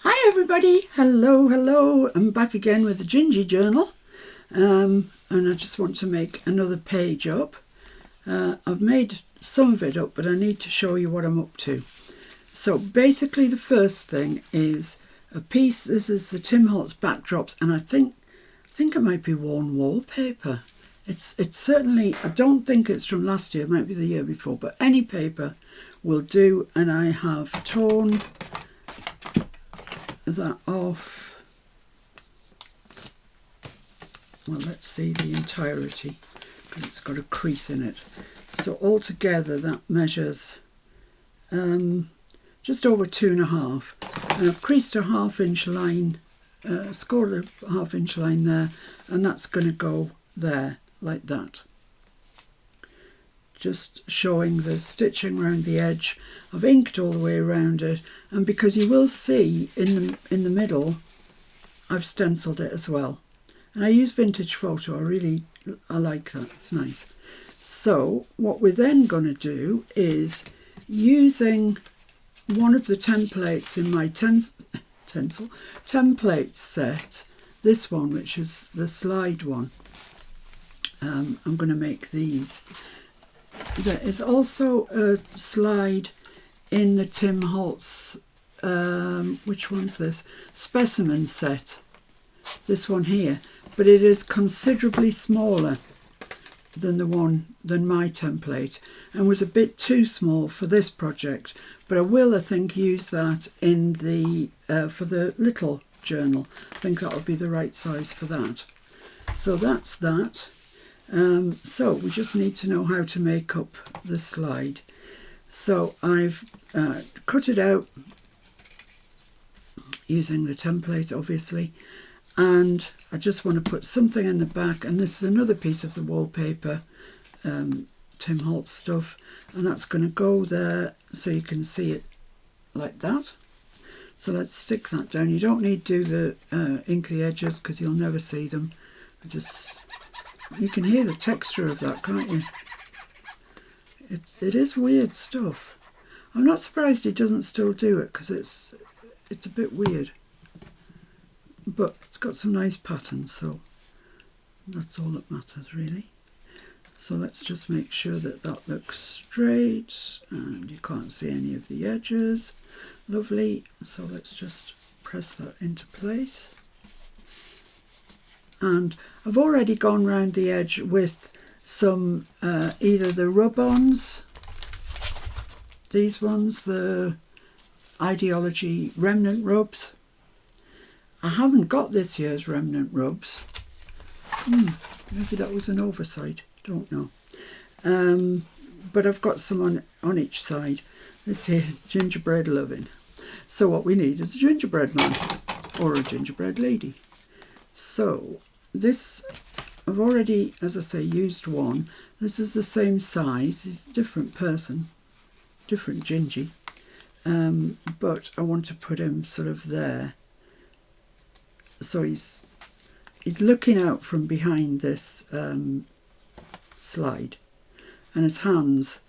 Hi everybody, hello, I'm back again with the Gingy Journal, and I just want to make another page up. I've made some of it up, but I need to show you what I'm up to. So basically the first thing is a piece. This is the Tim Holtz backdrops, and I think it might be worn wallpaper. It's certainly, I don't think it's from last year, it might be the year before, but any paper will do, and I have torn that off. Well, let's see the entirety, because it's got a crease in it. So altogether that measures just over 2.5, and I've creased a 1/2 inch line, scored a 1/2 inch line there, and that's going to go there like that. Just showing the stitching around the edge. I've inked all the way around it, and because you will see in the middle I've stenciled it as well, and I use vintage photo. I like that, it's nice. So what we're then going to do is, using one of the templates in my template set, this one, which is the slide one, I'm going to make these. There is also a slide in the Tim Holtz, which one's this? Specimen set. This one here, but it is considerably smaller than my template, and was a bit too small for this project. But I will, I think, use that in the for the little journal. I think that will be the right size for that. So that's that. So we just need to know how to make up the slide. So I've cut it out using the template, obviously, and I just want to put something in the back, and this is another piece of the wallpaper, Tim Holtz stuff, and that's going to go there so you can see it like that. So let's stick that down. You don't need to do the ink the edges, because you'll never see them. You can hear the texture of that, can't you? It is weird stuff. I'm not surprised he doesn't still do it, because it's a bit weird. But it's got some nice patterns, so that's all that matters really. So let's just make sure that looks straight, and you can't see any of the edges. Lovely. So let's just press that into place. And I've already gone round the edge with some either the rub-ons, these ones, the Ideology remnant rubs. I haven't got this year's remnant rubs. Maybe that was an oversight, don't know. But I've got some on each side. This here, Gingerbread loving. So what we need is a gingerbread man or a gingerbread lady. So this, I've already, as I say, used one. This is the same size. He's a different person, different Gingy. But I want to put him sort of there. So he's looking out from behind this slide, and his hands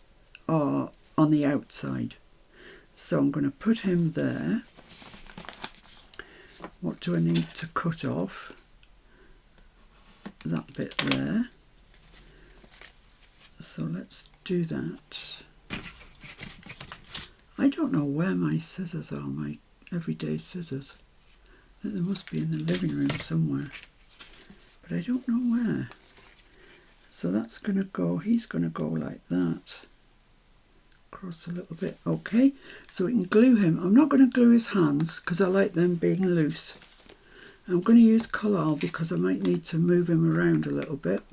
are on the outside. So I'm going to put him there. What do I need to cut off? That bit there. So let's do that. I don't know where my scissors are, my everyday scissors. They must be in the living room somewhere, but I don't know where. So that's going to go, he's going to go like that. Across a little bit. Okay, so we can glue him. I'm not going to glue his hands because I like them being loose. I'm going to use collal because I might need to move him around a little bit.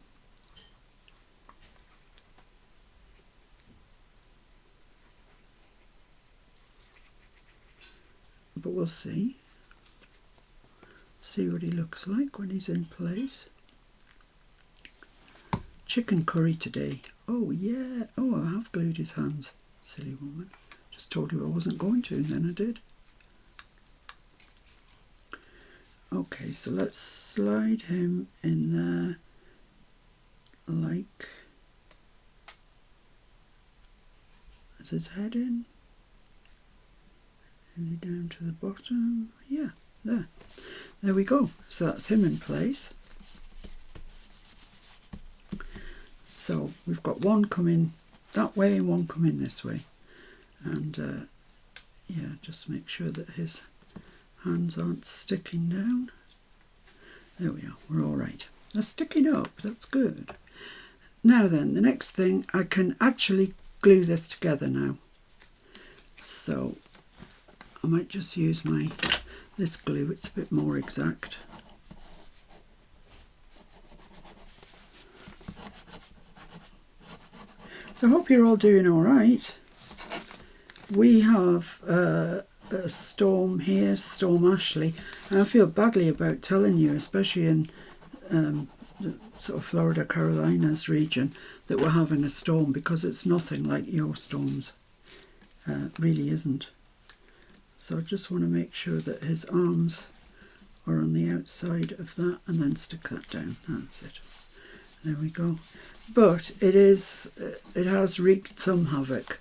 But we'll see. See what he looks like when he's in place. Chicken curry today. Oh yeah. Oh, I have glued his hands. Silly woman. Just told you I wasn't going to, and then I did. Okay, so let's slide him in there like, is his head in? Nearly down to the bottom. Yeah, there we go. So that's him in place. So we've got one coming that way and one coming this way. And yeah, just make sure that his hands aren't sticking down. There we are, we're all right. They're sticking up, that's good. Now then, the next thing, I can actually glue this together now. So I might just use this glue, it's a bit more exact. So I hope you're all doing all right. We have a storm here, Storm Ashley, and I feel badly about telling you, especially in the sort of Florida, Carolinas region, that we're having a storm, because it's nothing like your storms. Really isn't. So I just want to make sure that his arms are on the outside of that, and then stick that down. That's it. There we go. But it has wreaked some havoc.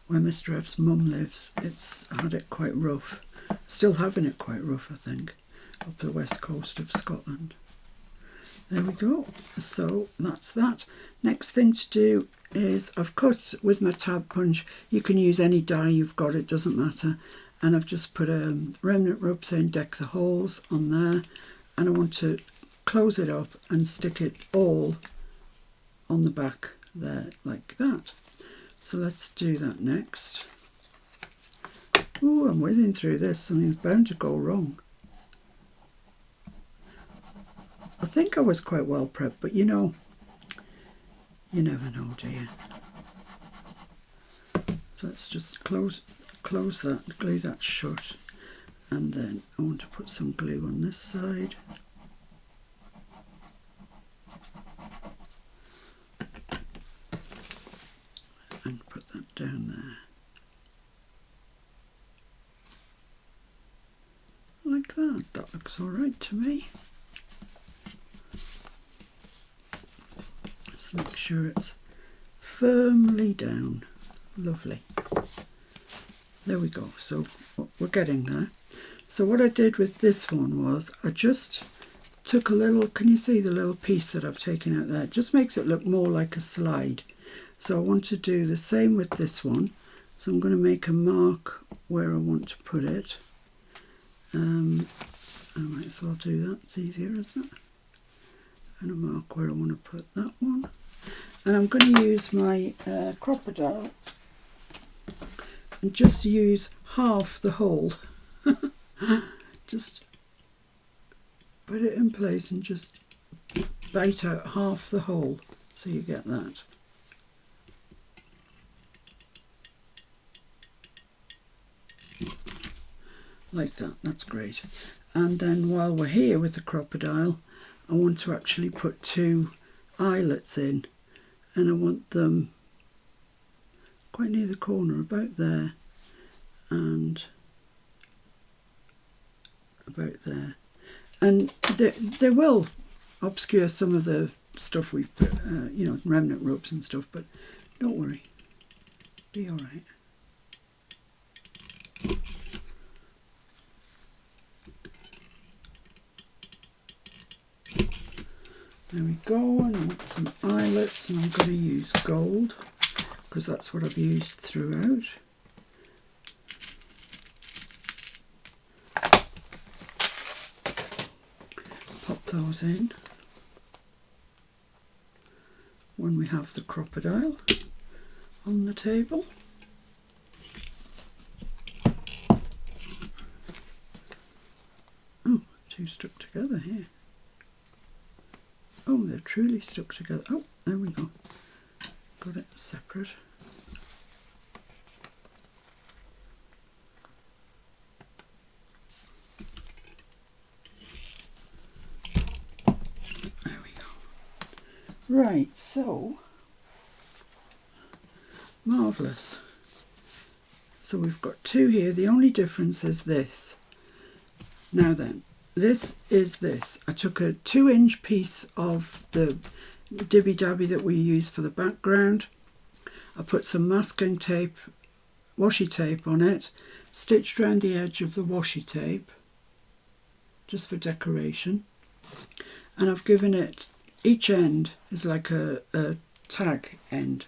Where Mr. F's mum lives, it's had it quite rough. Still having it quite rough, I think, up the west coast of Scotland. There we go. So that's that. Next thing to do is I've cut with my tab punch. You can use any die you've got, it doesn't matter. And I've just put a remnant rub saying deck the holes on there. And I want to close it up and stick it all on the back there like that. So let's do that next. Ooh, I'm whizzing through this. Something's bound to go wrong. I think I was quite well prepped, but you know, you never know, do you? So let's just close that, glue that shut. And then I want to put some glue on this side. And put that down there. Like that. That looks all right to me. Just make sure it's firmly down. Lovely. There we go. So we're getting there. So what I did with this one was I just took a little, can you see the little piece that I've taken out there? It just makes it look more like a slide. So I want to do the same with this one. So I'm going to make a mark where I want to put it. I might as well do that, it's easier, isn't it? And a mark where I want to put that one. And I'm going to use my crocodile and just use half the hole. Just put it in place and just bite out half the hole so you get that. Like that, that's great. And then while we're here with the crocodile, I want to actually put 2 eyelets in, and I want them quite near the corner, about there and about there. And they will obscure some of the stuff we've put, you know, remnant ropes and stuff, but don't worry, be all right. There we go, and I want some eyelets, and I'm going to use gold because that's what I've used throughout. Pop those in when we have the crocodile on the table. Oh, 2 stuck together here. Oh, they're truly stuck together. Oh, there we go. Got it separate. There we go. Right, so marvellous. So we've got 2 here. The only difference is this. Now then, this is this. I took a 2-inch piece of the dibby dabby that we use for the background. I put some masking tape, washi tape on it, stitched around the edge of the washi tape, just for decoration. And I've given it, each end is like a tag end,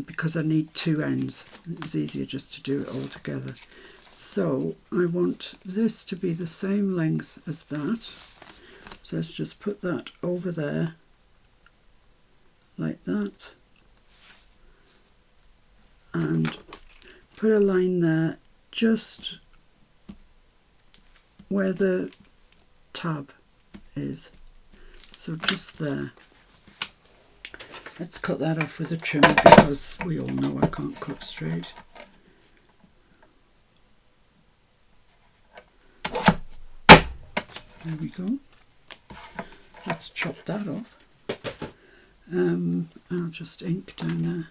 because I need two ends. It was easier just to do it all together. So I want this to be the same length as that. So let's just put that over there, like that. And put a line there, just where the tab is. So just there. Let's cut that off with a trimmer because we all know I can't cut straight. There we go. Let's chop that off. I'll just ink down there.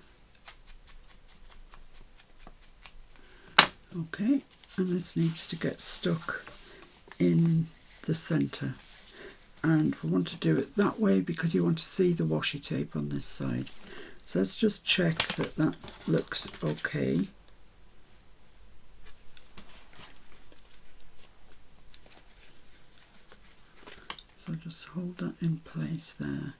Okay, and this needs to get stuck in the centre. And we want to do it that way because you want to see the washi tape on this side. So let's just check that that looks okay. So just hold that in place there.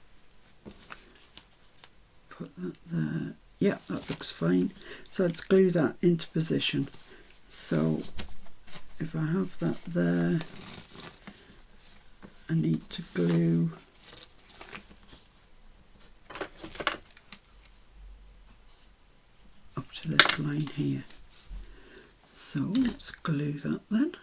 Put that there. Yeah, that looks fine. So let's glue that into position. So if I have that there, I need to glue up to this line here. So let's glue that then.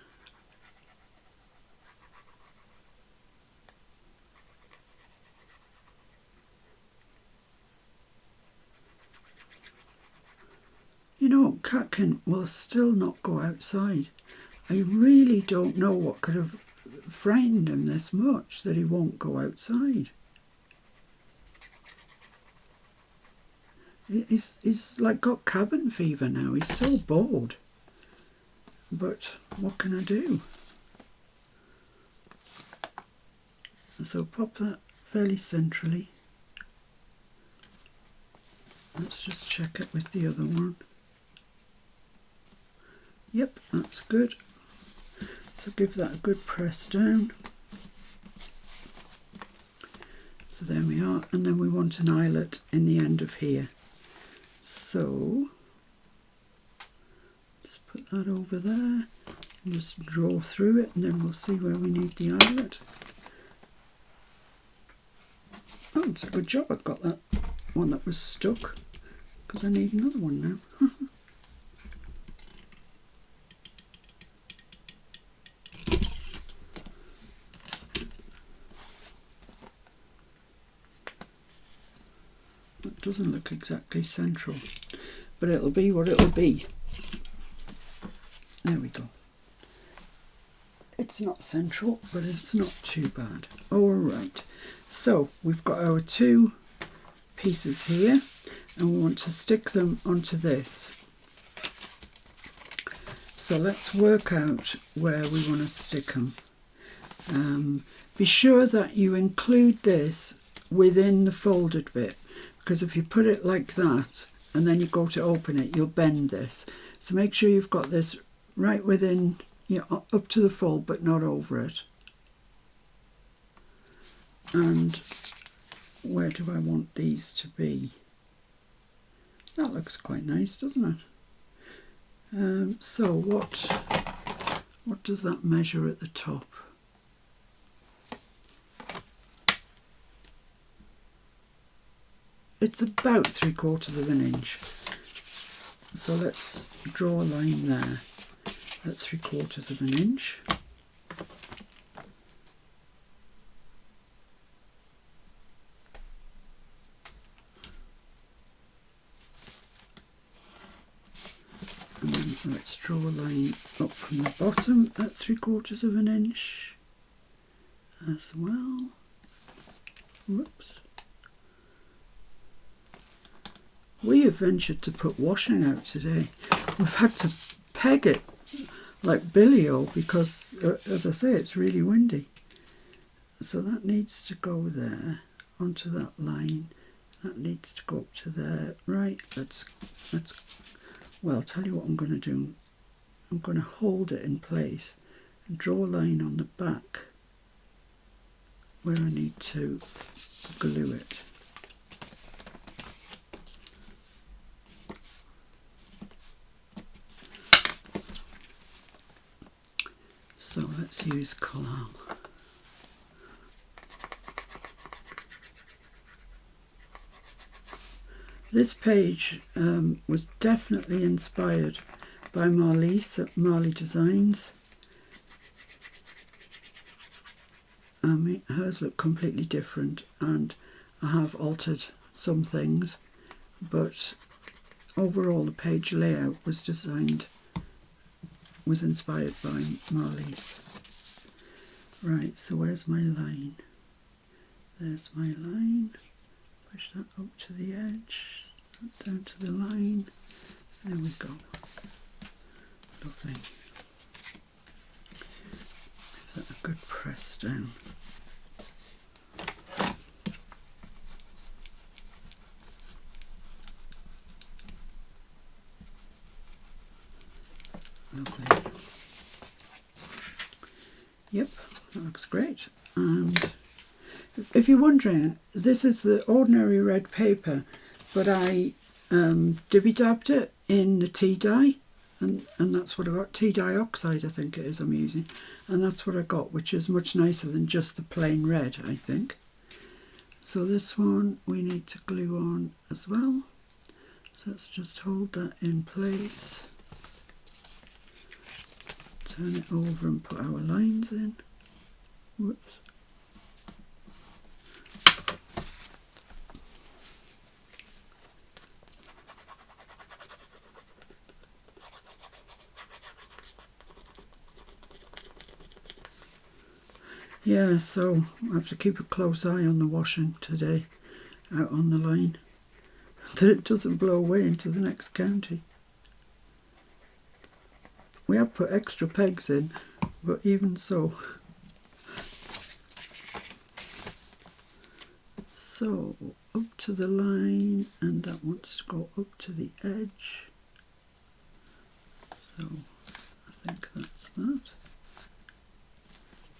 You know, Catkin will still not go outside. I really don't know what could have frightened him this much that he won't go outside. He's like got cabin fever now. He's so bored. But what can I do? So pop that fairly centrally. Let's just check it with the other one. Yep, that's good. So give that a good press down. So there we are, and then we want an eyelet in the end of here. So let's put that over there and just draw through it, and then we'll see where we need the eyelet. Oh, it's a good job I got that one that was stuck, because I need another one now. That doesn't look exactly central, but it'll be what it'll be. There we go. It's not central, but it's not too bad. All right, so we've got our two pieces here, and we want to stick them onto this. So let's work out where we want to stick them. Be sure that you include this within the folded bit, because if you put it like that and then you go to open it, you'll bend this. So make sure you've got this right within, you know, up to the fold but not over it. And where do I want these to be? That looks quite nice, doesn't it? So what does that measure at the top? It's about 3/4 of an inch. So let's draw a line there at 3/4 of an inch. And then let's draw a line up from the bottom at 3/4 of an inch as well. Whoops. We have ventured to put washing out today. We've had to peg it like billy-o because, as I say, it's really windy. So that needs to go there onto that line. That needs to go up to there. Right, let's well, I'll tell you what I'm going to do. I'm going to hold it in place and draw a line on the back where I need to glue it. So let's use collal. This page was definitely inspired by Marlies at Marley Designs. Hers look completely different, and I have altered some things, but overall the page layout was inspired by Marlies. Right, so where's my line? There's my line. Push that up to the edge, that down to the line. There we go. Lovely. Give that a good press down. Lovely. Yep, that looks great. And if you're wondering, this is the ordinary red paper, but I dibby-dabbed it in the tea dye, and that's what I got. Tea dioxide, I think it is I'm using, and that's what I got, which is much nicer than just the plain red, I think. So this one we need to glue on as well. So let's just hold that in place, turn it over and put our lines in. Whoops. Yeah, so I have to keep a close eye on the washing today out on the line, that it doesn't blow away into the next county. We have put extra pegs in, but even so. So up to the line, and that wants to go up to the edge. So I think that's that.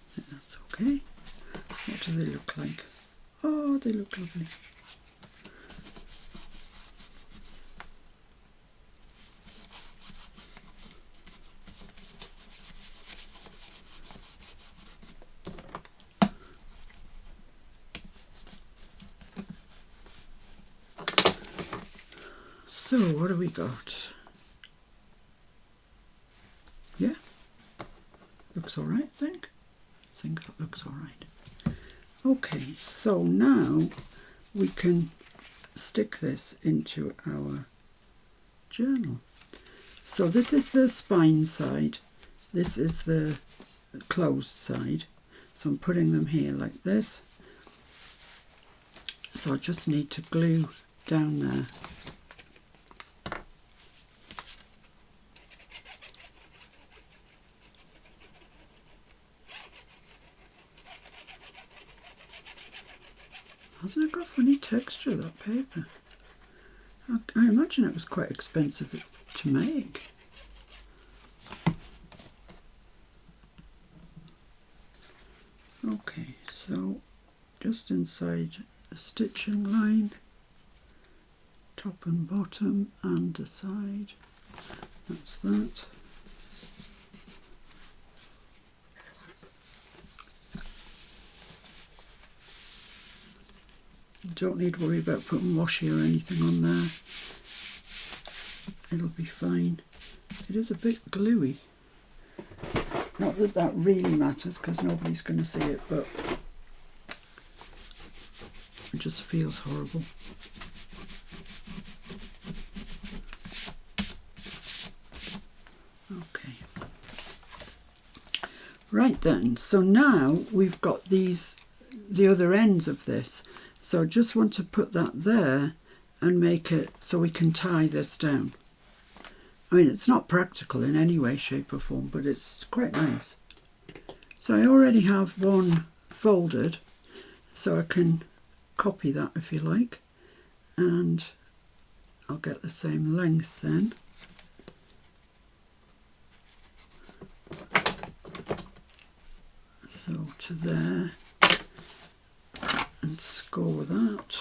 I think that's okay. What do they look like? Oh, they look lovely. So what do we got? Yeah, looks all right, I think. I think that looks all right. Okay, so now we can stick this into our journal. So this is the spine side, this is the closed side. So I'm putting them here like this. So I just need to glue down there. Hasn't it got funny texture, that paper? I imagine it was quite expensive to make. Okay, so just inside the stitching line, top and bottom and the side, that's that. Don't need to worry about putting washi or anything on there. It'll be fine. It is a bit gluey. Not that that really matters because nobody's going to see it, but it just feels horrible. Okay. Right then, so now we've got the other ends of this. So I just want to put that there and make it so we can tie this down. I mean, it's not practical in any way, shape or form, but it's quite nice. So I already have one folded, so I can copy that if you like. and I'll get the same length then. So to there, and score that.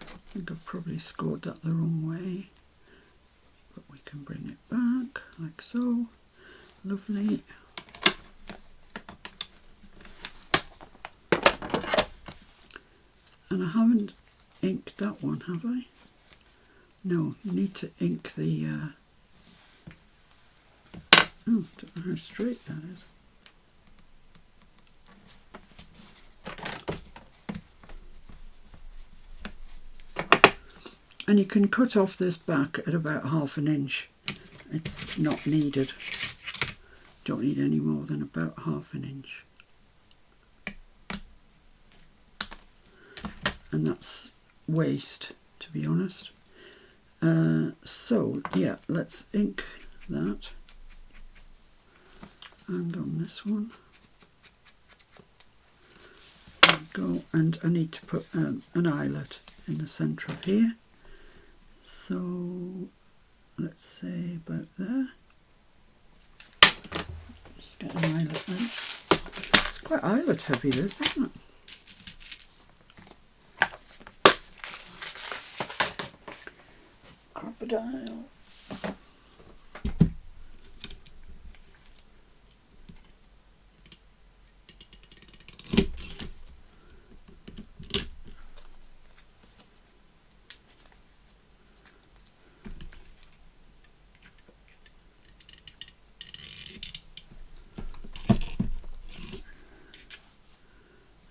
I think I've probably scored that the wrong way, but we can bring it back like so. Lovely. And I haven't inked that one, have I? No, you need to ink the... oh, I don't know how straight that is. And you can cut off this back at about 1/2 inch. It's not needed. Don't need any more than about 1/2 inch. And that's waste, to be honest. So yeah, let's ink that. And on this one, there we go. And I need to put an eyelet in the centre of here. So let's say about there. Just get an eyelet out. It's quite eyelet heavy, this, isn't it? Crocodile.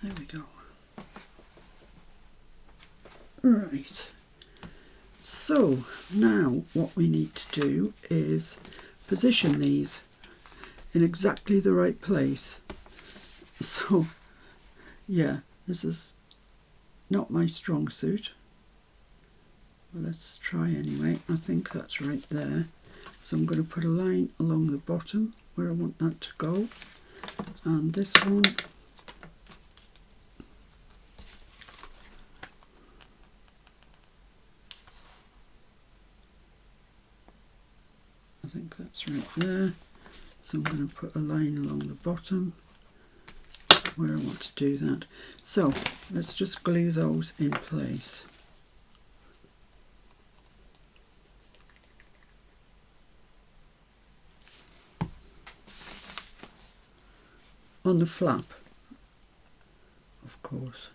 There we go. Right. So now what we need to do is position these in exactly the right place. So yeah, this is not my strong suit. Well, let's try anyway. I think that's right there. So I'm going to put a line along the bottom where I want that to go. And this one, I think that's right there. So I'm going to put a line along the bottom where I want to do that. So let's just glue those in place. On the flap, of course.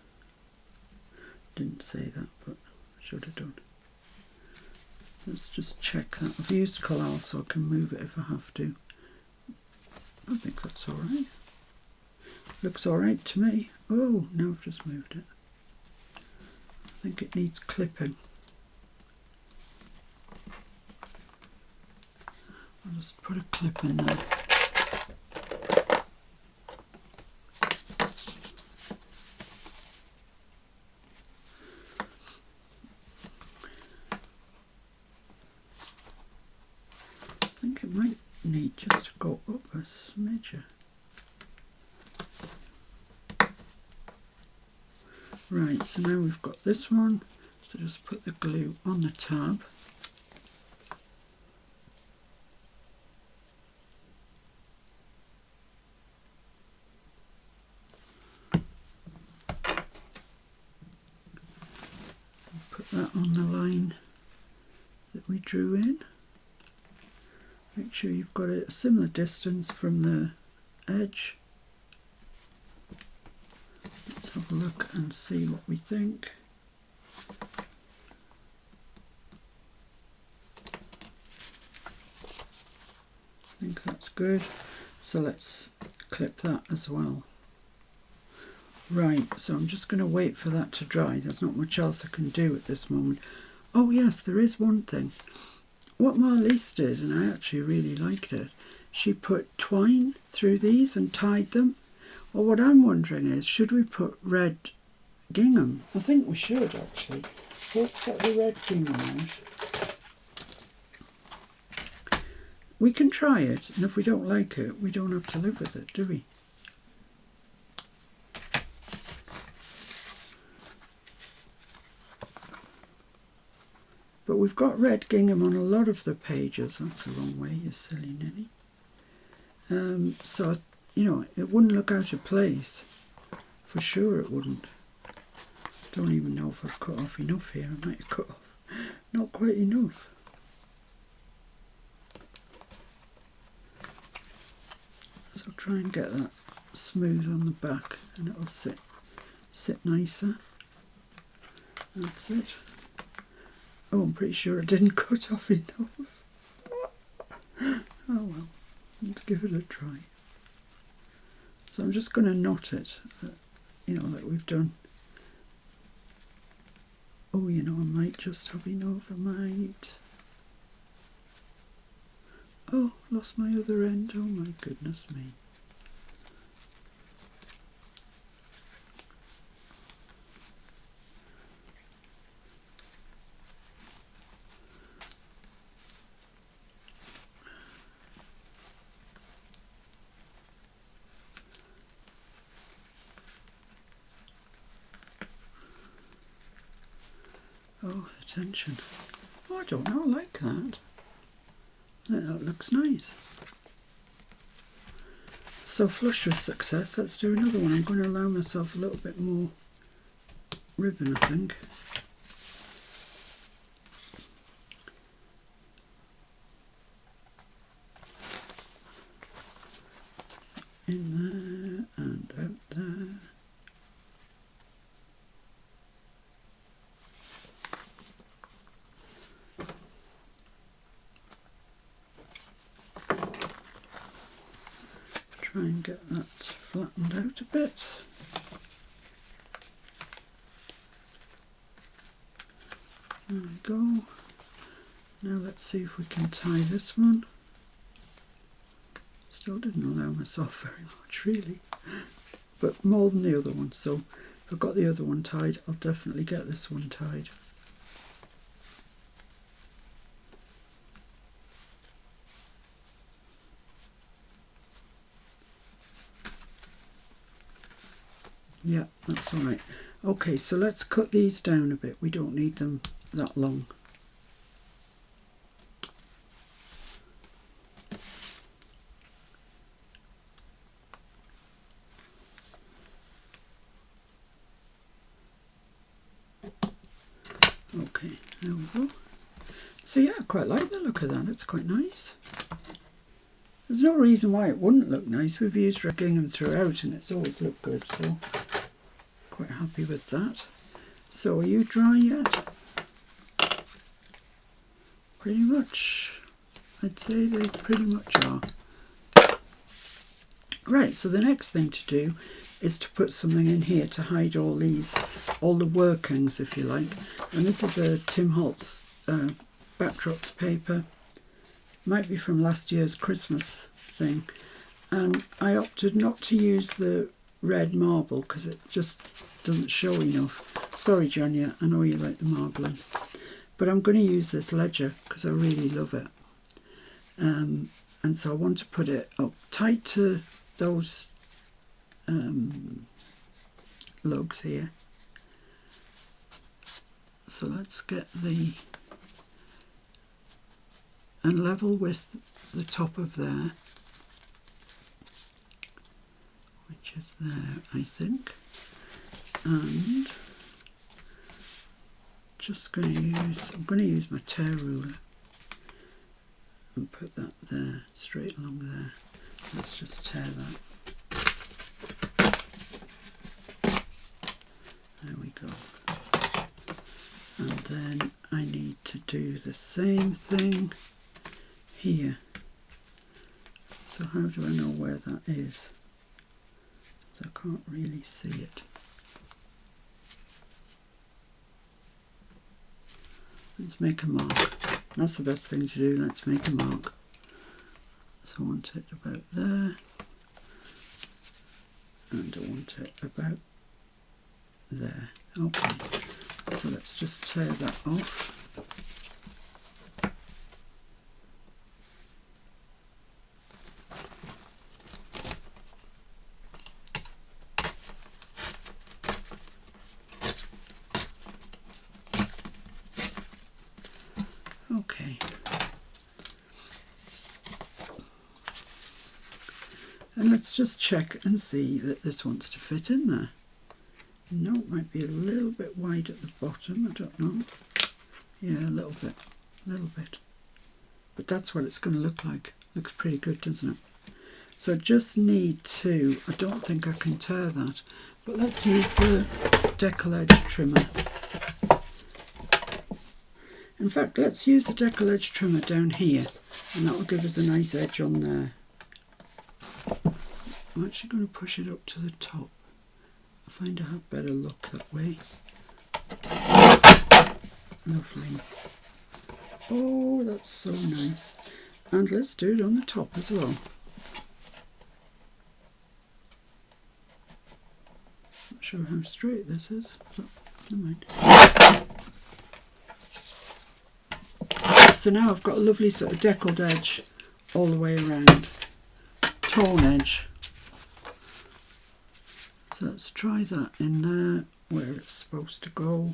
Didn't say that, but I should have done. Let's just check that. I've used collage so I can move it if I have to. I think that's alright. Looks alright to me. Oh, no, I've just moved it. I think it needs clipping. I'll just put a clip in there. I think it might need just to go up a smidge. Right, so now we've got this one, so just put the glue on the tab. Put that on the line that we drew in. Make sure you've got it a similar distance from the edge. Let's have a look and see what we think. I think that's good. So let's clip that as well. Right, so I'm just going to wait for that to dry. There's not much else I can do at this moment. Oh yes, there is one thing. What Marliese did, and I actually really liked it, she put twine through these and tied them. Well, what I'm wondering is, should we put red gingham? I think we should actually. So let's get the red gingham out. we can try it, and if we don't like it, we don't have to live with it, do we? But we've got red gingham on a lot of the pages. That's the wrong way, you silly ninny. So, you know, it wouldn't look out of place. For sure it wouldn't. Don't even know if I've cut off enough here. I might have cut off not quite enough. So try and get that smooth on the back and it'll sit nicer. That's it. Oh, I'm pretty sure it didn't cut off enough. Oh well, let's give it a try. So I'm just going to knot it, you know, like we've done. Oh, you know, I might just have enough, I might. Oh, lost my other end, oh my goodness me. Oh, attention. Oh, I don't know, I like that. I think that looks nice. So flush with success, let's do another one. I'm going to allow myself a little bit more ribbon, I think. In there and out there. Try and get that flattened out a bit. There we go. Now let's see if we can tie this one. Still didn't allow myself very much really, but more than the other one, so if I've got the other one tied, I'll definitely get this one tied. Yeah, that's all right. Okay, so let's cut these down a bit. We don't need them that long. Okay, there we go. So yeah, I quite like the look of that. It's quite nice. There's no reason why it wouldn't look nice. We've used red gingham throughout and it's always looked good, so quite happy with that. So are you dry yet? Pretty much. I'd say they pretty much are. Right, so the next thing to do is to put something in here to hide all the workings, if you like. And this is a Tim Holtz backdrops paper. Might be from last year's Christmas thing. And I opted not to use the red marble because it just doesn't show enough. Sorry, Jonia, I know you like the marbling. But I'm going to use this ledger because I really love it. And so I want to put it up tight to those lugs here. So let's get and level with the top of there, which is there, I think. And I'm going to use my tear ruler and put that there, straight along there. Let's just tear that. There we go. And then I need to do the same thing here. So how do I know where that is? So I can't really see it. Let's make a mark. That's the best thing to do. Let's make a mark. So I want it about there. And I want it about there. Okay. So let's just tear that off. And let's just check and see that this wants to fit in there. No, it might be a little bit wide at the bottom, I don't know. Yeah, a little bit. But that's what it's going to look like. Looks pretty good, doesn't it? So I just need to, I don't think I can tear that, but let's use the decal edge trimmer. In fact, let's use the decal edge trimmer down here, and that will give us a nice edge on there. I'm actually going to push it up to the top. I find I have better luck that way. Lovely. Oh, that's so nice. And let's do it on the top as well. Not sure how straight this is, but never mind. So now I've got a lovely sort of deckled edge all the way around. Torn edge. So let's try that in there where it's supposed to go.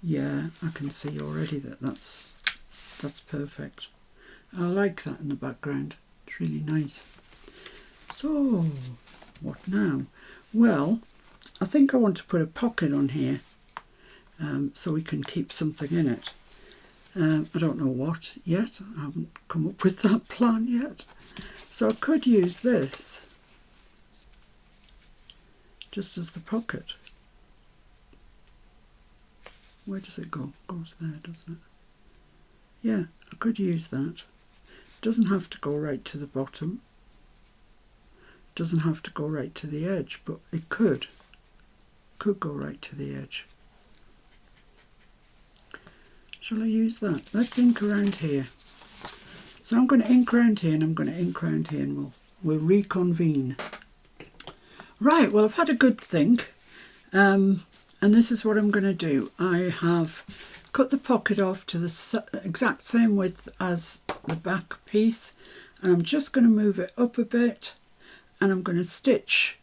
Yeah, I can see already that that's perfect. I like that in the background. It's really nice. So, what now? Well, I think I want to put a pocket on here so we can keep something in it. I don't know what yet. I haven't come up with that plan yet. So I could use this just as the pocket. Where does it go? It goes there, doesn't it? Yeah, I could use that. It doesn't have to go right to the bottom. It doesn't have to go right to the edge, but it could. Could go right to the edge. Shall I use that? Let's ink around here. So I'm going to ink around here and I'm going to ink around here and we'll reconvene. Right, well, I've had a good think. And this is what I'm going to do. I have cut the pocket off to the exact same width as the back piece, and I'm just going to move it up a bit, and I'm going to stitch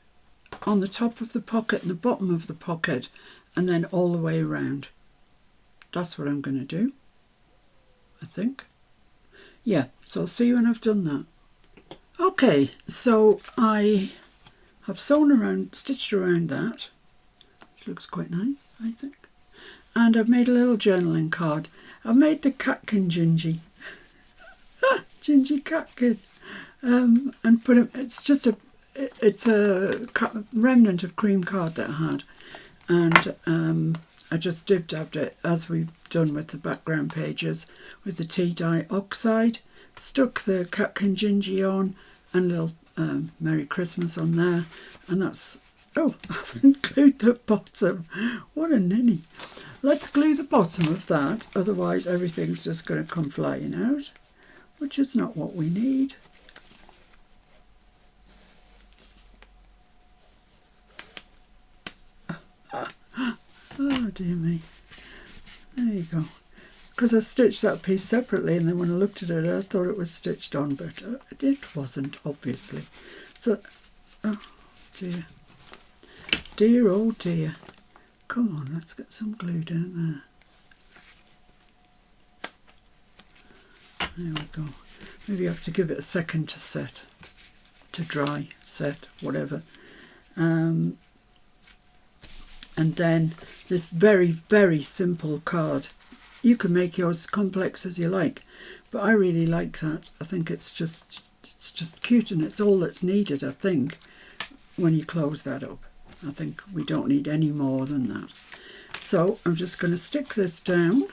on the top of the pocket and the bottom of the pocket, and then all the way around. That's what I'm going to do, I think. Yeah, so I'll see you when I've done that. Okay, so I have stitched around that. Looks quite nice, I think. And I've made a little journaling card. I've made the catkin Gingy. Gingy catkin. And put it, it's a remnant of cream card that I had. And I just dib-dabbed it, as we've done with the background pages, with the tea dye oxide. Stuck the catkin Gingy on, and a little Merry Christmas on there. And that's... Oh, I've glued the bottom. What a ninny. Let's glue the bottom of that, otherwise everything's just going to come flying out, which is not what we need. Oh dear me. There you go. Because I stitched that piece separately, and then when I looked at it I thought it was stitched on, but it wasn't, obviously. So, oh dear. Dear, oh dear. Come on, let's get some glue down there. There we go. Maybe you have to give it a second to set, to dry, set, whatever. And then this very, very simple card. You can make yours as complex as you like, but I really like that. I think it's just cute, and it's all that's needed, I think, when you close that up. I think we don't need any more than that. So I'm just going to stick this down.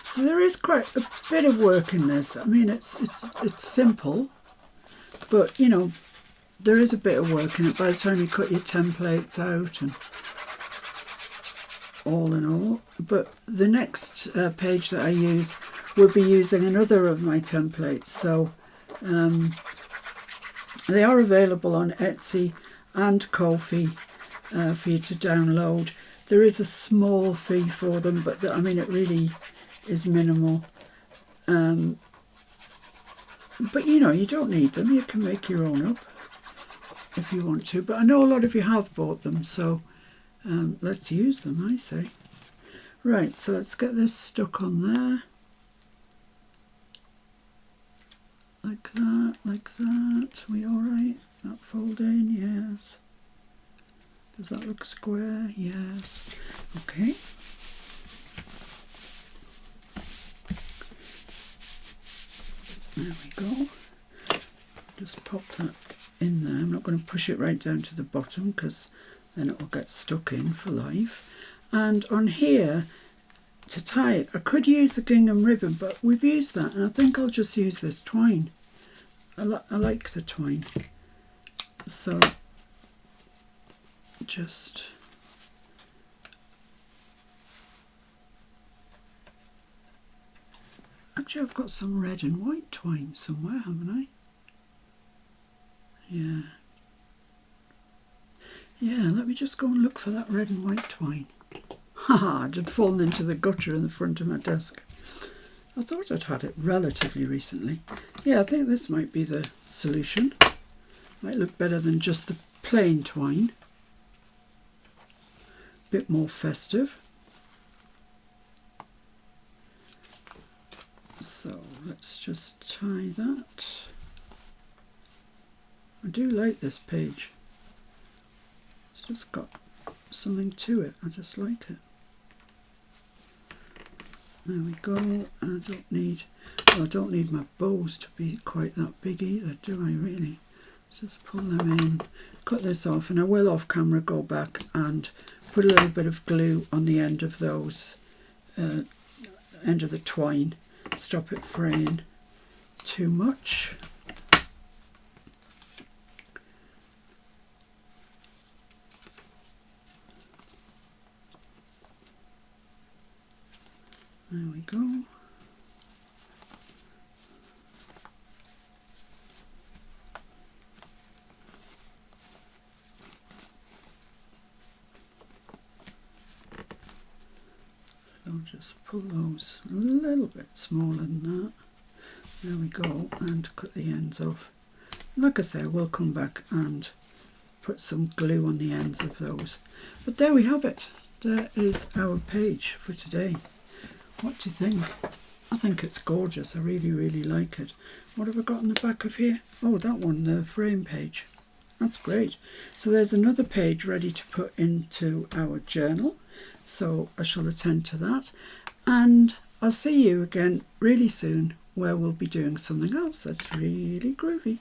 So there is quite a bit of work in this. I mean, it's simple, but you know, there is a bit of work in it by the time you cut your templates out and all in all. But the next page that I use will be using another of my templates. So they are available on Etsy and Ko-fi for you to download. There is a small fee for them, but I mean, it really is minimal. But you know, you don't need them. You can make your own up if you want to. But I know a lot of you have bought them, so let's use them, I say. Right, so let's get this stuck on there. that like that. We all right? That fold in, yes. Does that look square? Yes. Okay. There we go. Just pop that in there. I'm not going to push it right down to the bottom because then it will get stuck in for life. And on here, to tie it, I could use the gingham ribbon, but we've used that, and I think I'll just use this twine. I like the twine. So just actually I've got some red and white twine somewhere, haven't I? Yeah. Yeah, let me just go and look for that red and white twine. Haha, it had fallen into the gutter in the front of my desk. I thought I'd had it relatively recently. Yeah, I think this might be the solution. Might look better than just the plain twine. Bit more festive. So let's just tie that. I do like this page. It's just got something to it. I just like it. There we go. I don't need my bows to be quite that big either, do I really? Let's just pull them in, cut this off, and I will off camera go back and put a little bit of glue on the end of those, end of the twine, stop it fraying too much. There we go. So just pull those a little bit smaller than that. There we go, and cut the ends off. Like I say, I will come back and put some glue on the ends of those. But there we have it. There is our page for today. What do you think? I think it's gorgeous. I really, really like it. What have I got on the back of here? Oh, that one, the frame page. That's great. So there's another page ready to put into our journal. So I shall attend to that. And I'll see you again really soon where we'll be doing something else that's really groovy.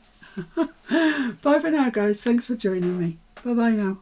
Bye for now, guys. Thanks for joining me. Bye-bye now.